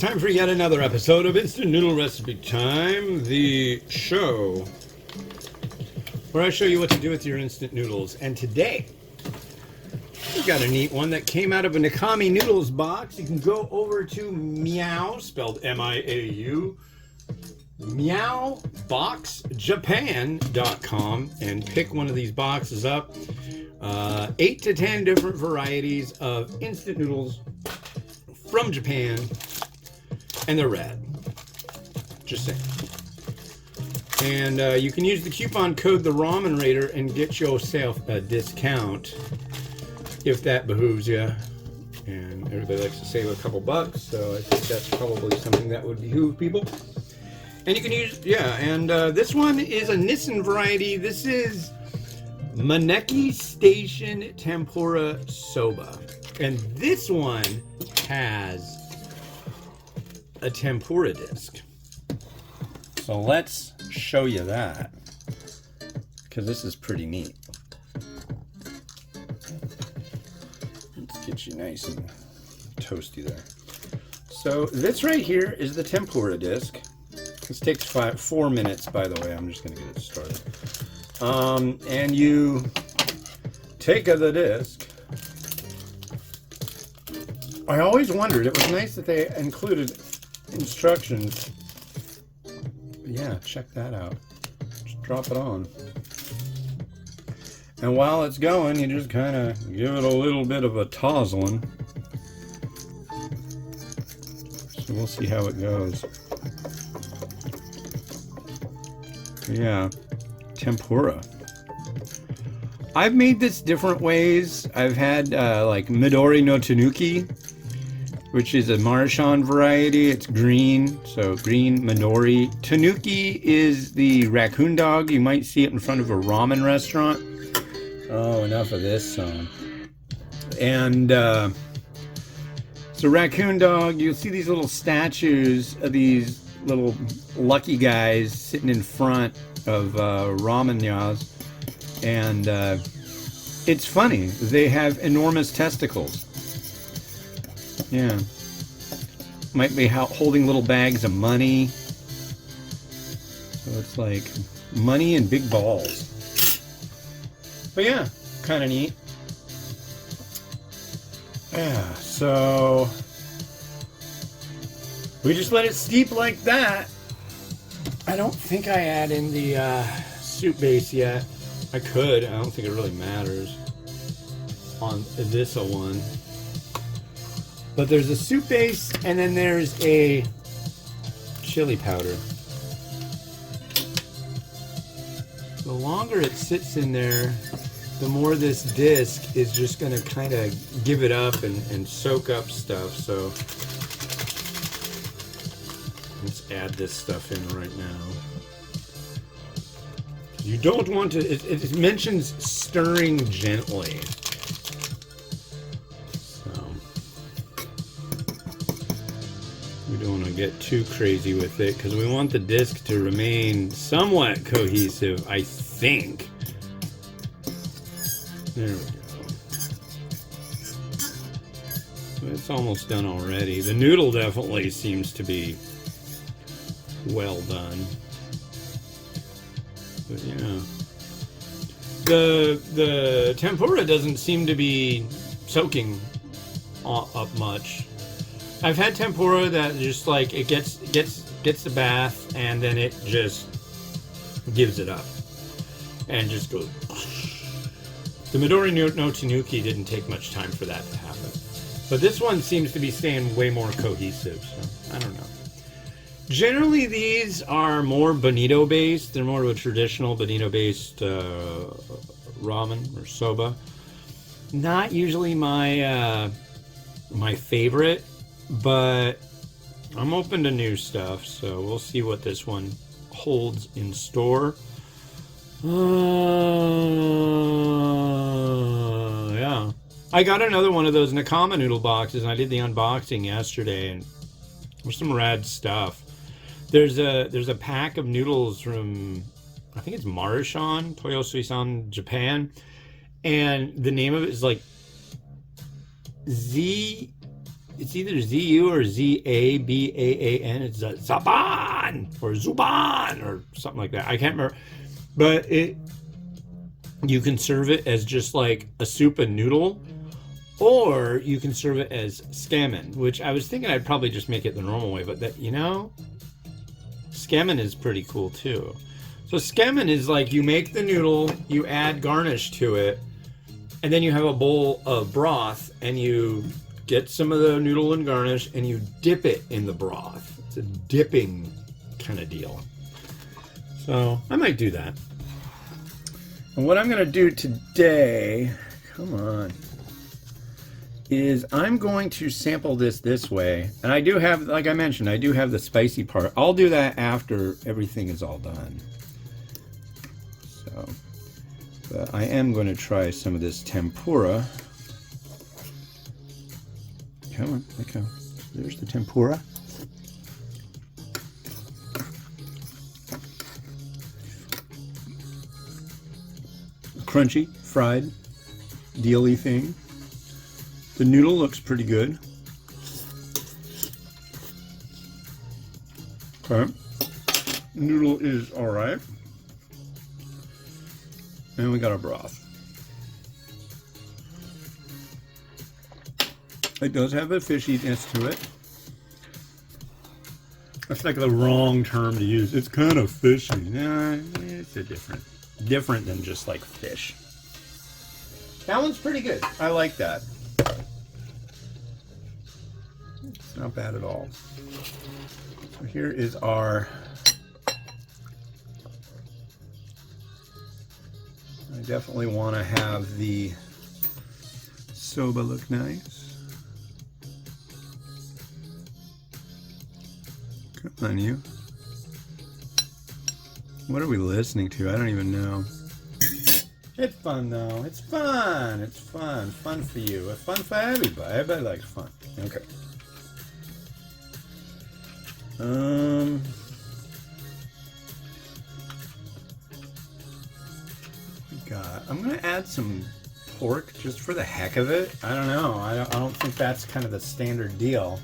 time for yet another episode of Instant Noodle Recipe Time, the show where I show you what to do with your instant noodles. And today, we've got a neat one that came out of a Nakami Noodles box. You can go over to Meow, spelled M-I-A-U, meowboxjapan.com and pick one of these boxes up. 8 to 10 different varieties of instant noodles from Japan, and they're rad. Just saying. And you can use the coupon code the Ramen Raider and get yourself a discount if that behooves you. And everybody likes to save a couple bucks, so I think that's probably something that would behoove people. And you can use, this one is a Nissin variety. This is Maneki Station Tempura Soba. And this one has a tempura disc. So let's show you that, because this is pretty neat. Let's get you nice and toasty there. So this right here is the tempura disc. This takes 4 minutes, by the way. I'm just going to get it started. And you take the disc. I always wondered, it was nice that they included instructions. Yeah, check that out. Just drop it on. And while it's going, you just kind of give it a little bit of a tozzling. So we'll see how it goes. Yeah, tempura. I've made this different ways. I've had like Midori no Tanuki, which is a Marchand variety. It's green, so green Midori. Tanuki is the raccoon dog. You might see it in front of a ramen restaurant. Oh, enough of this song. And it's a raccoon dog. You'll see these little statues of these little lucky guys sitting in front of ramen yas. And it's funny. They have enormous testicles. Yeah. Might be holding little bags of money. So it's like money and big balls. But yeah, kind of neat. Yeah, so we just let it steep like that. I don't think I add in the soup base yet. I could. I don't think it really matters on this one. But there's a soup base, and then there's a chili powder. The longer it sits in there, the more this disc is just going to kind of give it up and soak up stuff. So let's add this stuff in right now. You don't want to, it mentions stirring gently. We don't want to get too crazy with it because we want the disc to remain somewhat cohesive, I think. There we go. So it's almost done already. The noodle definitely seems to be well done. But yeah. The tempura doesn't seem to be soaking up much. I've had tempura that just like it gets the bath and then it just gives it up and just goes. The Midori no Tanuki didn't take much time for that to happen, but this one seems to be staying way more cohesive. So I don't know. Generally, these are more bonito based. They're more of a traditional bonito based ramen or soba. Not usually my my favorite. But I'm open to new stuff, so we'll see what this one holds in store. Yeah. I got another one of those Nakama noodle boxes, and I did the unboxing yesterday, and there's some rad stuff. There's a pack of noodles from, I think it's Marchand, Toyosui-san, Japan, and the name of it is like It's either ZU or ZABAAN. It's Zaban or Zuban or something like that. I can't remember. But you can serve it as just like a soup and noodle, or you can serve it as scammon, which I was thinking I'd probably just make it the normal way, but that, scammon is pretty cool too. So scammon is like you make the noodle, you add garnish to it, and then you have a bowl of broth, and you get some of the noodle and garnish, and you dip it in the broth. It's a dipping kind of deal. So I might do that. And what I'm going to do today, come on, is I'm going to sample this way. And I do have, like I mentioned, I do have the spicy part. I'll do that after everything is all done. So, but I am going to try some of this tempura. Come on, let go. There's the tempura. Crunchy, fried, dealy thing. The noodle looks pretty good. Okay. Noodle is alright. And we got our broth. It does have a fishiness to it. That's like the wrong term to use. It's kind of fishy. Nah, it's a different than just like fish. That one's pretty good. I like that. It's not bad at all. So here is our... I definitely want to have the soba look nice. Come on, you. What are we listening to? I don't even know. It's fun, though. It's fun. It's fun. Fun for you. It's fun for everybody. Everybody likes fun. Okay. I'm gonna add some pork just for the heck of it. I don't know. I don't think that's kind of the standard deal.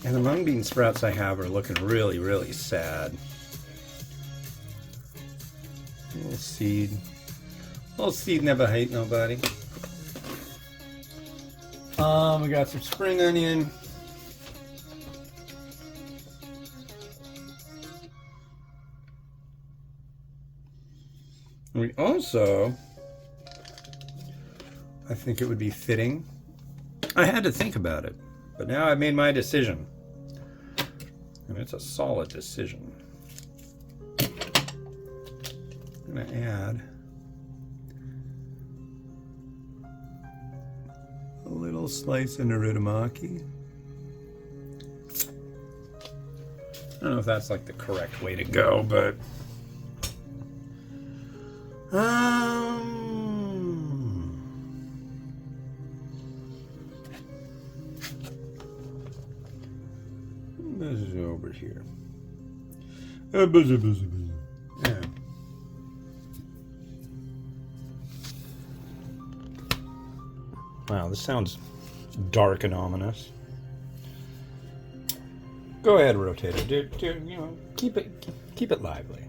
And the mung bean sprouts I have are looking really, really sad. A little seed. A little seed never hate nobody. We got some spring onion. We also, I think it would be fitting. I had to think about it, but now I've made my decision. And it's a solid decision. I'm going to add a little slice of narutamaki. I don't know if that's like the correct way to go, but this is over here. Yeah. Wow, this sounds dark and ominous. Go ahead, rotate it. Do keep it lively.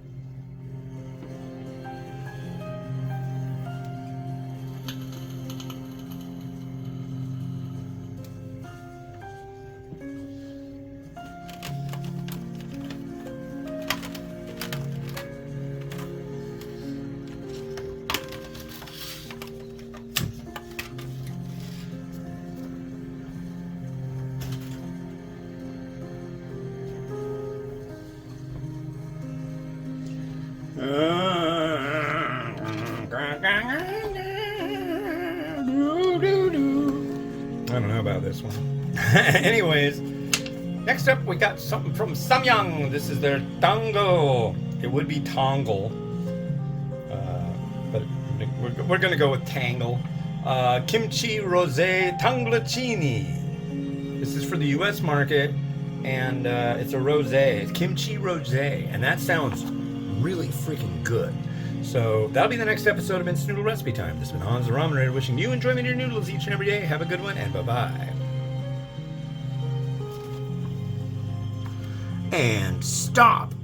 I don't know about this one. Anyways, next up we got something from Samyang. This is their tango. It would be tongle, but we're gonna go with tangle. Kimchi rosé tanglacini. This is for the U.S. market, and it's a rosé. It's kimchi rosé, and that sounds really freaking good. So that'll be the next episode of Instant Noodle Recipe Time. This has been Hans the Ramen Raider wishing you enjoyment in your noodles each and every day. Have a good one, and bye-bye. And stop.